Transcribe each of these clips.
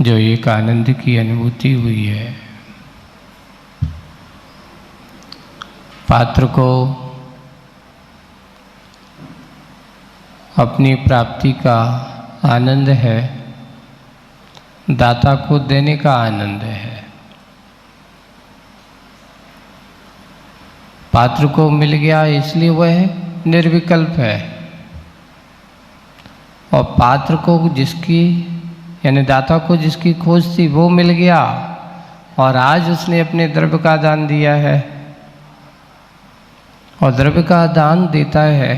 जो एक आनंद की अनुभूति हुई है। पात्र को अपनी प्राप्ति का आनंद है, दाता को देने का आनंद है। पात्र को मिल गया इसलिए वह निर्विकल्प है, और पात्र को जिसकी यानी दाता को जिसकी खोज थी वो मिल गया, और आज उसने अपने द्रव्य का दान दिया है और द्रव्य का दान देता है,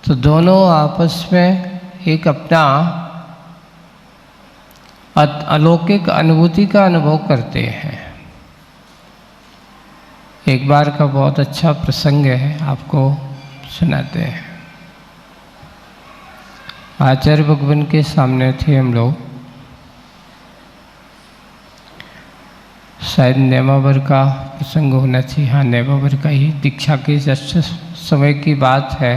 तो दोनों आपस में एक अपना अलौकिक अनुभूति का अनुभव करते हैं। एक बार का बहुत अच्छा प्रसंग है, आपको सुनाते हैं। आचार्य भगवान के सामने थे हम लोग, शायद नेमावर का प्रसंग होना चाहिए। हाँ, नेमावर का ही, दीक्षा के जस्ट समय की बात है।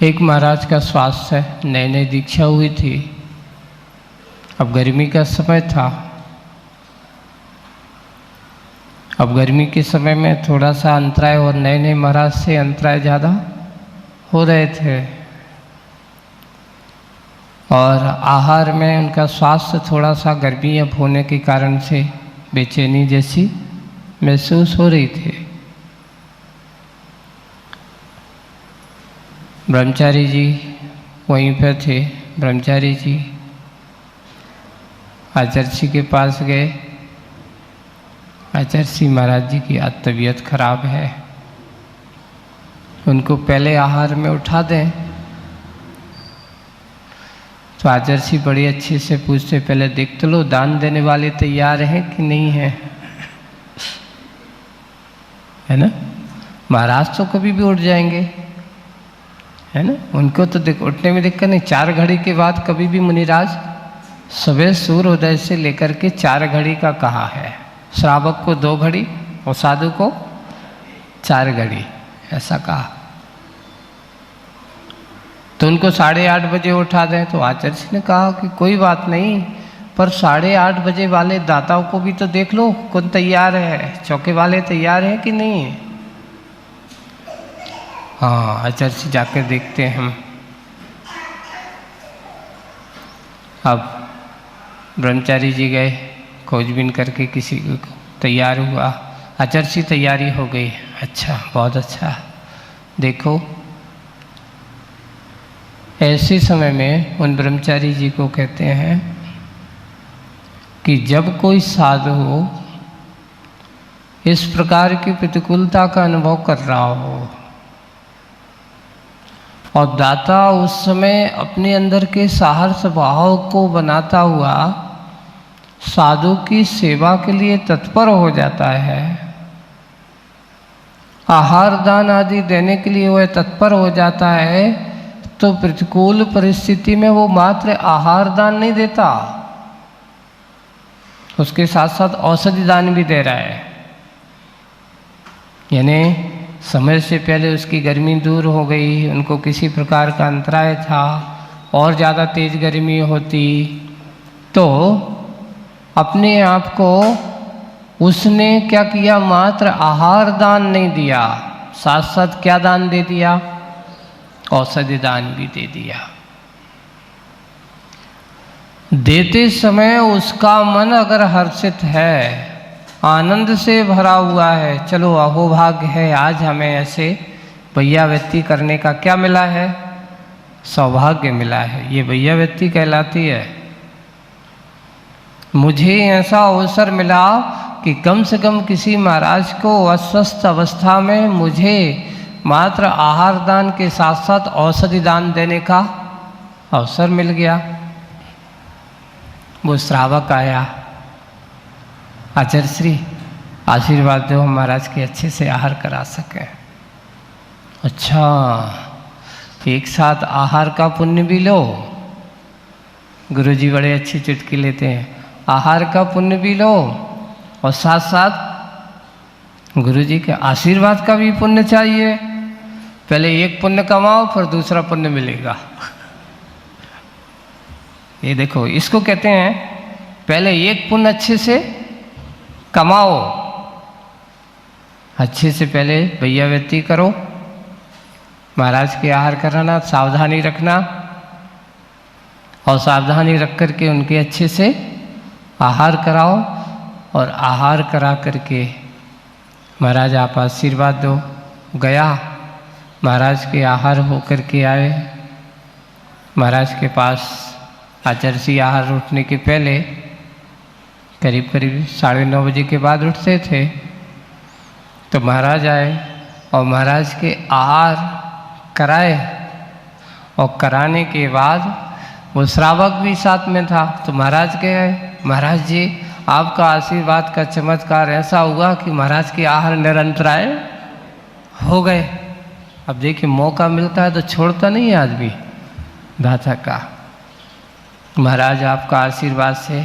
एक महाराज का स्वास्थ्य है, नई नई दीक्षा हुई थी, अब गर्मी का समय था। अब गर्मी के समय में थोड़ा सा अंतराय, और नए नए महाराज से अंतराय ज़्यादा हो रहे थे, और आहार में उनका स्वास्थ्य थोड़ा सा गर्मी अब होने के कारण से बेचैनी जैसी महसूस हो रही थी। ब्रह्मचारी जी वहीं पर थे। ब्रह्मचारी जी आचार्य के पास गए। आचार्य महाराज जी की आज तबीयत खराब है, उनको पहले आहार में उठा दें। तो आचार्य बड़ी अच्छे से पूछते, पहले देख तो लो दान देने वाले तैयार हैं कि नहीं हैं, है ना। महाराज तो कभी भी उठ जाएंगे, है ना, उनको तो उठने में दिक्कत नहीं। 4 घड़ी के बाद कभी भी मुनिराज सुबह सूर्योदय से लेकर के 4 घड़ी का कहा है। श्रावक को 2 घड़ी और साधु को 4 घड़ी, ऐसा कहा। तो उनको 8:30 बजे उठा दें। तो आचार्य ने कहा कि कोई बात नहीं, पर 8:30 बजे वाले दाताओं को भी तो देख लो, कौन तैयार है, चौके वाले तैयार हैं कि नहीं है। हाँ, आचार्य जाकर देखते हैं हम। अब ब्रह्मचारी जी गए, खोजबीन करके किसी को तैयार हुआ। आचार्य तैयारी हो गई, अच्छा, बहुत अच्छा। देखो, ऐसे समय में उन ब्रह्मचारी जी को कहते हैं कि जब कोई साधु इस प्रकार की प्रतिकूलता का अनुभव कर रहा हो और दाता उस समय अपने अंदर के साहस भाव को बनाता हुआ साधु की सेवा के लिए तत्पर हो जाता है, आहार दान आदि देने के लिए वह तत्पर हो जाता है, तो प्रतिकूल परिस्थिति में वो मात्र आहार दान नहीं देता, उसके साथ साथ औषधि दान भी दे रहा है। यानी समय से पहले उसकी गर्मी दूर हो गई, उनको किसी प्रकार का अंतराय था, और ज़्यादा तेज गर्मी होती तो अपने आप को उसने क्या किया, मात्र आहार दान नहीं दिया, साथ साथ क्या दान दे दिया, औषधि दान भी दे दिया। देते समय उसका मन अगर हर्षित है, आनंद से भरा हुआ है, चलो अहोभाग्य है, आज हमें ऐसे भैयावृत्ति करने का क्या मिला है, सौभाग्य मिला है, ये भैयावृत्ति कहलाती है। मुझे ऐसा अवसर मिला कि कम से कम किसी महाराज को अस्वस्थ अवस्था में मुझे मात्र आहार दान के साथ साथ औषधि दान देने का अवसर मिल गया। वो श्रावक आया, आचार्य श्री आशीर्वाद दो, हम महाराज के अच्छे से आहार करा सकें। अच्छा, एक साथ आहार का पुण्य भी लो, गुरुजी बड़े अच्छी चुटकी लेते हैं, आहार का पुण्य भी लो और साथ साथ गुरुजी के आशीर्वाद का भी पुण्य चाहिए। पहले एक पुण्य कमाओ, फिर दूसरा पुण्य मिलेगा। ये देखो, इसको कहते हैं पहले एक पुण्य अच्छे से कमाओ, अच्छे से पहले भैया व्यक्ति करो, महाराज के आहार कराना, सावधानी रखना, और सावधानी रख करके उनके अच्छे से आहार कराओ, और आहार करा करके महाराज आप आशीर्वाद दो। गया, महाराज के आहार हो करके आए, महाराज के पास आचर्षी आहार उठने के पहले करीब करीब 9:30 बजे के बाद उठते थे, तो महाराज आए और महाराज के आहार कराए, और कराने के बाद वो श्रावक भी साथ में था, तो महाराज कहे महाराज जी आपका आशीर्वाद का चमत्कार ऐसा हुआ कि महाराज के आहार निरंतराय हो गए। अब देखिए, मौका मिलता है तो छोड़ता नहीं है आदमी दाता का। महाराज आपका आशीर्वाद से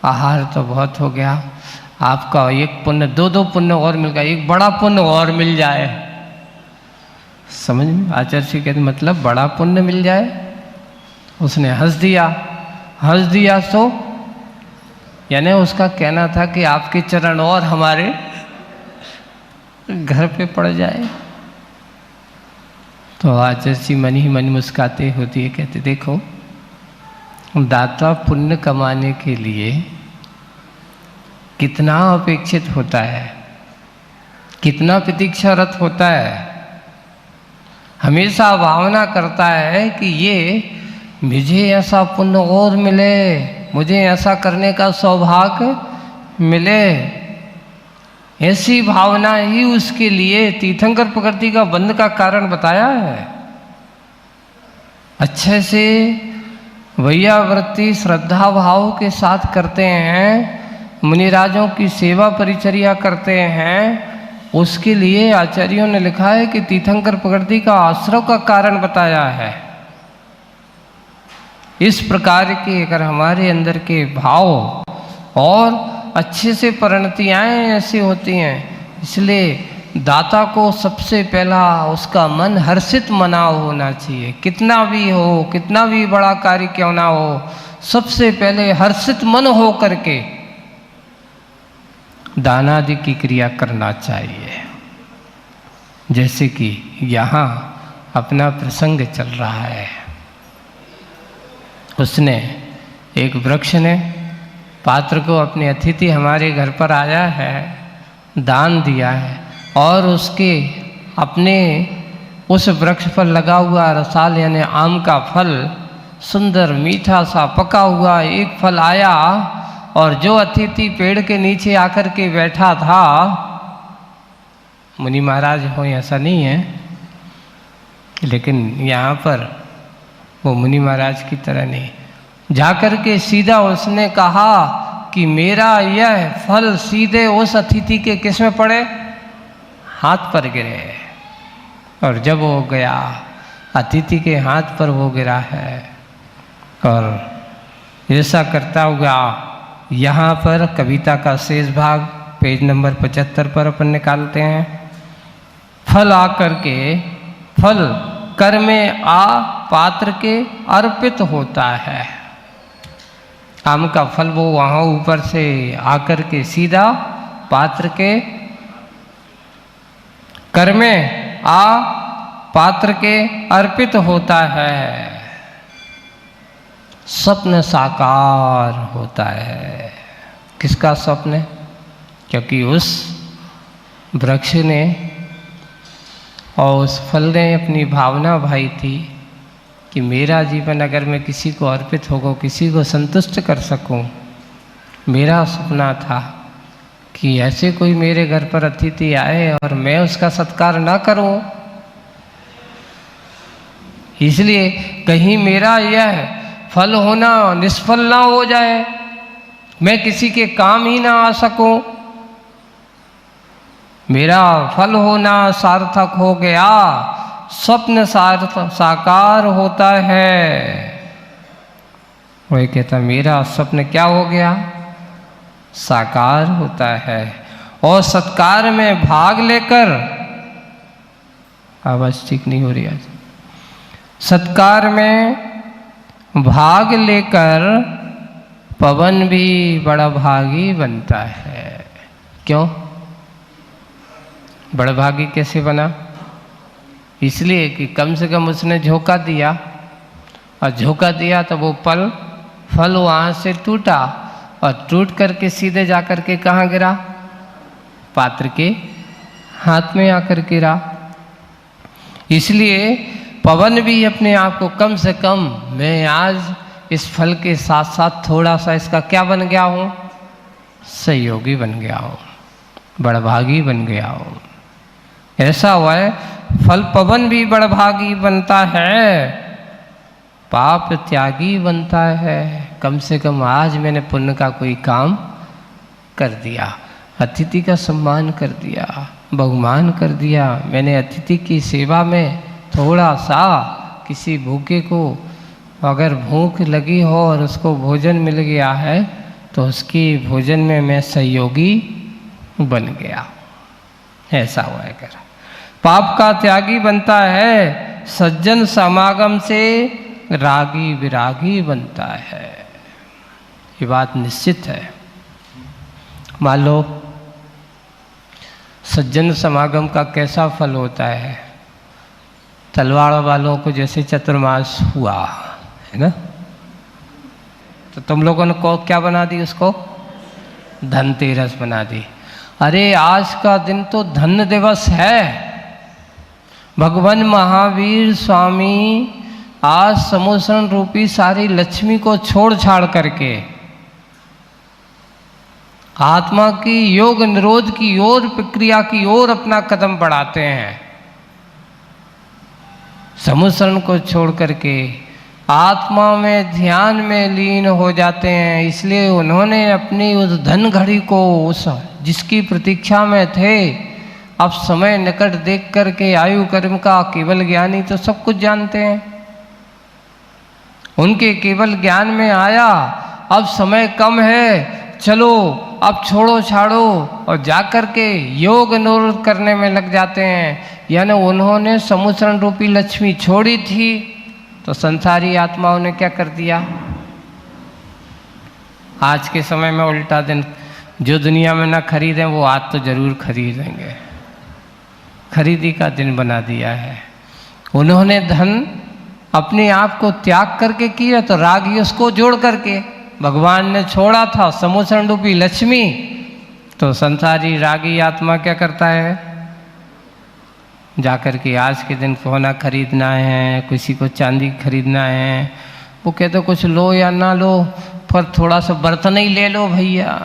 आहार तो बहुत हो गया, आपका एक पुण्य, दो पुण्य और मिल गया, एक बड़ा पुण्य और मिल जाए। समझ में? आचार्य कहते मतलब बड़ा पुण्य मिल जाए। उसने हंस दिया तो यानी उसका कहना था कि आपके चरण और हमारे घर पे पड़ जाए। तो आचार्य मन ही मन मुस्काते होती है, कहते देखो दाता पुण्य कमाने के लिए कितना अपेक्षित होता है, कितना प्रतीक्षारत होता है, हमेशा भावना करता है कि ये मुझे ऐसा पुण्य और मिले, मुझे ऐसा करने का सौभाग्य मिले। ऐसी भावना ही उसके लिए तीर्थंकर प्रकृति का बंध का कारण बताया है। अच्छे से वैयावृत्ति श्रद्धा भाव के साथ करते हैं, मुनिराजों की सेवा परिचर्या करते हैं, उसके लिए आचार्यों ने लिखा है कि तीर्थंकर प्रकृति का आश्रय का कारण बताया है। इस प्रकार के अगर हमारे अंदर के भाव और अच्छे से परिणतियाँ ऐसी होती हैं, इसलिए दाता को सबसे पहला उसका मन हर्षित मना होना चाहिए। कितना भी हो, कितना भी बड़ा कार्य क्यों ना हो, सबसे पहले हर्षित मन हो करके दानादि की क्रिया करना चाहिए। जैसे कि यहाँ अपना प्रसंग चल रहा है, उसने एक वृक्ष ने पात्र को, अपने अतिथि हमारे घर पर आया है, दान दिया है, और उसके अपने उस वृक्ष पर लगा हुआ रसाल यानी आम का फल सुंदर मीठा सा पका हुआ एक फल आया, और जो अतिथि पेड़ के नीचे आकर के बैठा था, मुनि महाराज हो ऐसा नहीं है, लेकिन यहाँ पर वो मुनि महाराज की तरह नहीं, जाकर के सीधा उसने कहा कि मेरा यह फल सीधे उस अतिथि के किस में पड़े, हाथ पर गिरे। और जब वो गया अतिथि के हाथ पर वो गिरा है, और ऐसा करता हुआ यहाँ पर कविता का शेष भाग पेज नंबर 75 पर अपन निकालते हैं। फल आकर के, फल कर में आ पात्र के अर्पित होता है। आम का फल वो वहाँ ऊपर से आकर के सीधा पात्र के कर में आ पात्र के अर्पित होता है। स्वप्न साकार होता है। किसका स्वप्न? क्योंकि उस वृक्ष ने और उस फल ने अपनी भावना भाई थी कि मेरा जीवन अगर मैं किसी को अर्पित होकर किसी को संतुष्ट कर सकूं, मेरा सपना था कि ऐसे कोई मेरे घर पर अतिथि आए और मैं उसका सत्कार ना करूं, इसलिए कहीं मेरा यह फल होना निष्फल ना हो जाए, मैं किसी के काम ही ना आ सकूं, मेरा फल होना सार्थक हो गया। स्वप्न साकार होता है। वही कहता मेरा स्वप्न क्या हो गया, साकार होता है। और सत्कार में भाग लेकर, आवाज ठीक नहीं हो रही आज, सत्कार में भाग लेकर पवन भी बड़ा भागी बनता है। क्यों बड़ा भागी कैसे बना? इसलिए कि कम से कम उसने झोंका दिया, और झोंका दिया तो वो फल वहाँ से टूटा, और टूट करके सीधे जाकर के कहाँ गिरा? पात्र के हाथ में आकर गिरा। इसलिए पवन भी अपने आप को कम से कम, मैं आज इस फल के साथ साथ थोड़ा सा इसका क्या बन गया हूँ? सहयोगी बन गया हूँ, बड़भागी बन गया हूँ। ऐसा हुआ है, फल पवन भी बड़भागी बनता है, पाप त्यागी बनता है। कम से कम आज मैंने पुण्य का कोई काम कर दिया, अतिथि का सम्मान कर दिया, बहुमान कर दिया। मैंने अतिथि की सेवा में थोड़ा सा, किसी भूखे को अगर भूख लगी हो और उसको भोजन मिल गया है तो उसकी भोजन में मैं सहयोगी बन गया। ऐसा हुआ है कर। पाप का त्यागी बनता है, सज्जन समागम से रागी विरागी बनता है। ये बात निश्चित है। मान लो सज्जन समागम का कैसा फल होता है? तलवार वालों को जैसे चतुर्मास हुआ है ना, तो तुम लोगों ने को क्या बना दी? उसको धनतेरस बना दी। अरे आज का दिन तो धन दिवस है। भगवान महावीर स्वामी आज समुसरण रूपी सारी लक्ष्मी को छोड़ छाड़ करके आत्मा की योग निरोध की ओर, प्रक्रिया की ओर अपना कदम बढ़ाते हैं। समुसरण को छोड़ करके आत्मा में ध्यान में लीन हो जाते हैं। इसलिए उन्होंने अपनी उस धन घड़ी को, उस जिसकी प्रतीक्षा में थे, अब समय निकट देख करके आयु कर्म का केवल ज्ञानी तो सब कुछ जानते हैं, उनके केवल ज्ञान में आया अब समय कम है, चलो अब छोड़ो छाड़ो और जाकर के योग निरोध करने में लग जाते हैं। यानी उन्होंने समुसरण रूपी लक्ष्मी छोड़ी थी तो संसारी आत्माओं ने क्या कर दिया? आज के समय में उल्टा दिन, जो दुनिया में ना खरीदें वो आज तो जरूर खरीदेंगे, खरीदी का दिन बना दिया है। उन्होंने धन अपने आप को त्याग करके किया तो रागी उसको जोड़ करके, भगवान ने छोड़ा था समुसरण रूपी लक्ष्मी, तो संसारी रागी आत्मा क्या करता है? जाकर के आज के दिन सोना खरीदना है, किसी को चांदी खरीदना है, वो कहते कुछ लो या ना लो पर थोड़ा सा बर्तन ही ले लो भैया।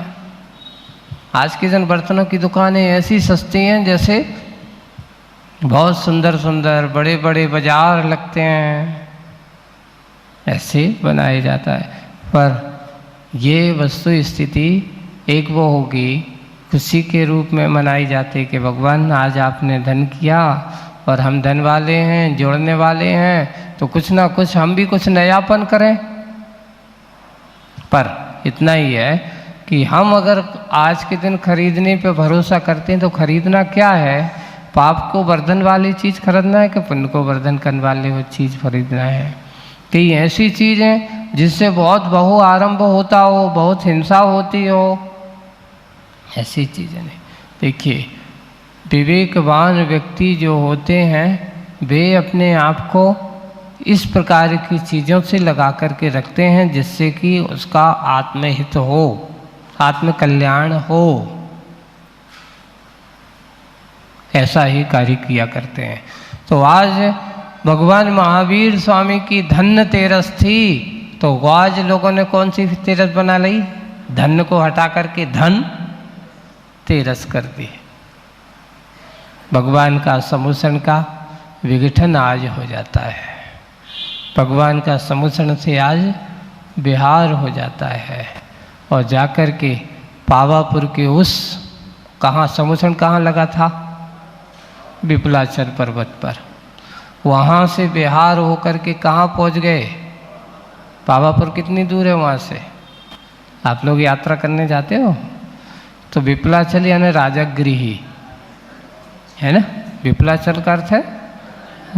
आज के दिन बर्तनों की दुकानें ऐसी सस्ती हैं जैसे बहुत सुंदर सुंदर बड़े बड़े बाजार लगते हैं, ऐसे बनाया जाता है। पर ये वस्तु स्थिति एक वो होगी, खुशी के रूप में मनाई जाती कि भगवान आज आपने धन किया और हम धन वाले हैं, जोड़ने वाले हैं, तो कुछ ना कुछ हम भी कुछ नयापन करें। पर इतना ही है कि हम अगर आज के दिन खरीदने पे भरोसा करते हैं तो खरीदना क्या है? पाप को वर्धन वाली चीज़ खरीदना है कि पुण्य को वर्धन करने वाली वो चीज़ खरीदना है? कई ऐसी चीज़ें जिससे बहुत बहु आरंभ होता हो, बहुत हिंसा होती हो, ऐसी चीज़ें नहीं। देखिए, विवेकवान व्यक्ति जो होते हैं वे अपने आप को इस प्रकार की चीज़ों से लगा करके रखते हैं जिससे कि उसका आत्महित हो, आत्मकल्याण हो, ऐसा ही कार्य किया करते हैं। तो आज भगवान महावीर स्वामी की धन तेरस थी, तो आज लोगों ने कौन सी तेरस बना ली? धन को हटा करके धन तेरस कर दी। भगवान का समुसरण का विघटन आज हो जाता है, भगवान का समुसरण से आज विहार हो जाता है। और जाकर के पावापुर के उस कहाँ समुसरण कहाँ लगा था? विपुलाचल पर्वत पर। वहाँ से विहार होकर के कहाँ पहुँच गए? पावापुर कितनी दूर है वहाँ से? आप लोग यात्रा करने जाते हो तो विपुलाचल यानी राजगृही है ना, विपुलाचल का अर्थ है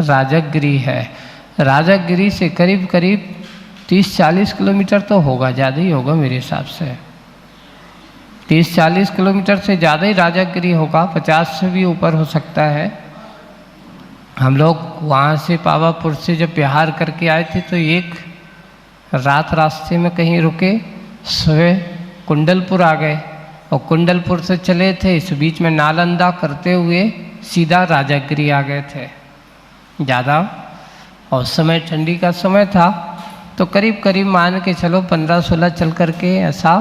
राजगृह है। राजगृह से करीब करीब 30-40 किलोमीटर तो होगा, ज़्यादा ही होगा मेरे हिसाब से। 30-40 किलोमीटर से ज़्यादा ही राजागिरी होगा, 50 से भी ऊपर हो सकता है। हम लोग वहाँ से पावापुर से जब बिहार करके आए थे तो एक रात रास्ते में कहीं रुके, सुबह कुंडलपुर आ गए और कुंडलपुर से चले थे, इस बीच में नालंदा करते हुए सीधा राजागिरी आ गए थे ज़्यादा। और उस समय ठंडी का समय था तो करीब करीब मान के चलो 15-16 चल करके ऐसा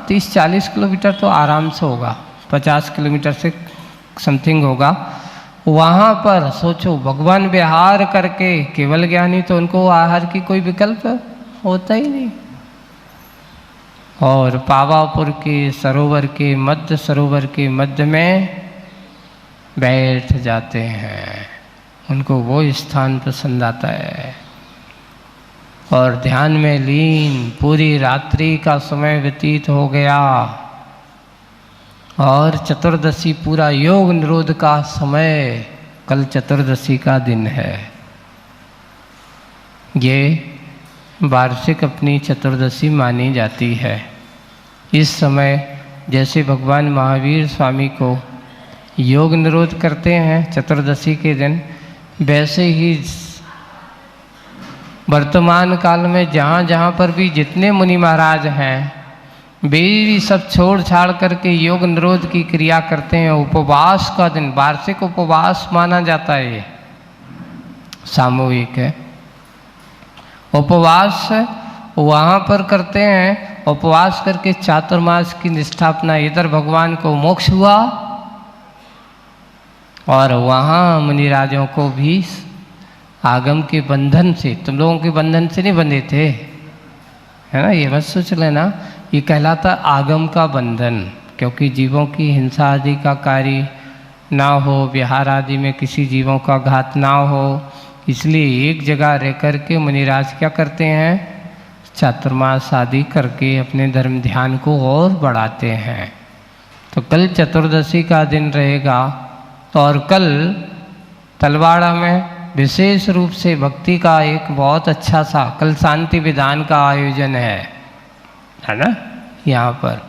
30-40 किलोमीटर तो आराम से होगा, 50 किलोमीटर से समथिंग होगा। वहाँ पर सोचो भगवान विहार करके, केवल ज्ञानी तो उनको आहार की कोई विकल्प होता ही नहीं। और पावापुर के सरोवर के मध्य, सरोवर के मध्य में बैठ जाते हैं, उनको वो स्थान पसंद आता है और ध्यान में लीन पूरी रात्रि का समय व्यतीत हो गया। और चतुर्दशी पूरा योग निरोध का समय, कल चतुर्दशी का दिन है। ये वार्षिक अपनी चतुर्दशी मानी जाती है। इस समय जैसे भगवान महावीर स्वामी को योग निरोध करते हैं चतुर्दशी के दिन, वैसे ही वर्तमान काल में जहाँ जहाँ पर भी जितने मुनि महाराज हैं वे भी सब छोड़ छाड़ करके योग निरोध की क्रिया करते हैं। उपवास का दिन, वार्षिक उपवास माना जाता है, ये सामूहिक है उपवास वहाँ पर करते हैं। उपवास करके चातुर्मास की निष्ठा अपना, इधर भगवान को मोक्ष हुआ और वहाँ मुनिराजों को भी आगम के बंधन से, तुम लोगों के बंधन से नहीं बंधे थे, है ना, ये बस सोच लेना। ये कहलाता आगम का बंधन, क्योंकि जीवों की हिंसा आदि का कार्य ना हो, विहार आदि में किसी जीवों का घात ना हो, इसलिए एक जगह रह कर के मुनिराज क्या करते हैं, चातुर्मास आदि करके अपने धर्म ध्यान को और बढ़ाते हैं। तो कल चतुर्दशी का दिन रहेगा और कल तलवाड़ा में विशेष रूप से भक्ति का एक बहुत अच्छा सा कल शांति विधान का आयोजन है ना यहाँ पर।